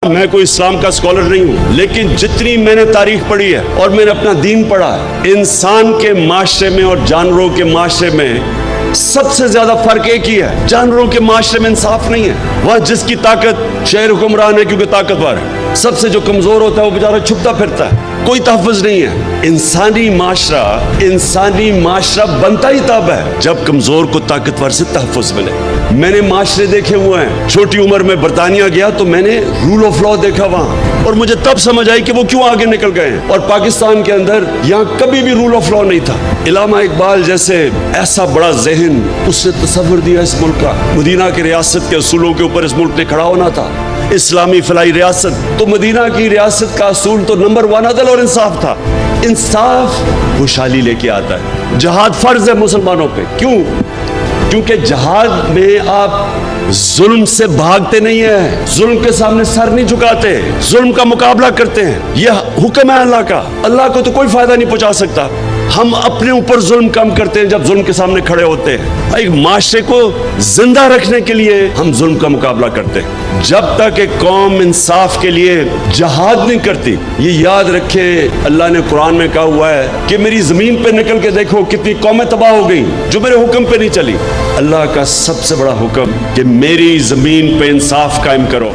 میں کوئی اسلام کا اسکالر نہیں ہوں، لیکن جتنی میں نے تاریخ پڑھی ہے اور میں نے اپنا دین پڑھا ہے، انسان کے معاشرے میں اور جانوروں کے معاشرے میں سب سے زیادہ فرق ایک ہی ہے، جانوروں کے معاشرے میں انصاف نہیں ہے۔ وہاں جس کی طاقت شہر حکمران ہے کیونکہ طاقتور ہے، سب سے جو کمزور ہوتا ہے وہ بیچارہ چھپتا پھرتا ہے، کوئی تحفظ نہیں ہے۔ انسانی معاشرہ بنتا ہی تب ہے جب کمزور کو طاقتور سے تحفظ ملے۔ میں نے معاشرے دیکھے ہوئے ہیں، چھوٹی عمر میں برطانیہ گیا تو میں نے رول آف لا دیکھا وہاں، اور مجھے تب سمجھ آئی کہ وہ کیوں آگے نکل گئے ہیں۔ اور پاکستان کے اندر یہاں کبھی بھی رول آف لا نہیں تھا۔ علامہ اقبال جیسے ایسا بڑا ذہن، اس نے تصور دیا اس ملک کا، مدینہ کی ریاست کے اصولوں کے اوپر اس ملک نے کھڑا ہونا تھا، اسلامی فلاحی ریاست۔ تو مدینہ کی ریاست کا اصول تو نمبر 1 عدل اور انصاف تھا۔ انصاف خوشحالی لے کے آتا ہے۔ جہاد فرض ہے مسلمانوں پہ، کیوں؟ کیونکہ جہاد میں آپ ظلم سے بھاگتے نہیں ہیں، ظلم کے سامنے سر نہیں جھکاتے، ظلم کا مقابلہ کرتے ہیں۔ یہ حکم ہے اللہ کا، اللہ کو تو کوئی فائدہ نہیں پہنچا سکتا۔ ہم اپنے اوپر ظلم کم کرتے ہیں جب ظلم کے سامنے کھڑے ہوتے ہیں۔ ایک معاشرے کو زندہ رکھنے کے لیے ہم ظلم کا مقابلہ کرتے ہیں۔ جب تک ایک قوم انصاف کے لیے جہاد نہیں کرتی، یہ یاد رکھے اللہ نے قرآن میں کہا ہوا ہے کہ میری زمین پہ نکل کے دیکھو کتنی قومیں تباہ ہو گئیں جو میرے حکم پہ نہیں چلی۔ اللہ کا سب سے بڑا حکم کہ میری زمین پہ انصاف قائم کرو۔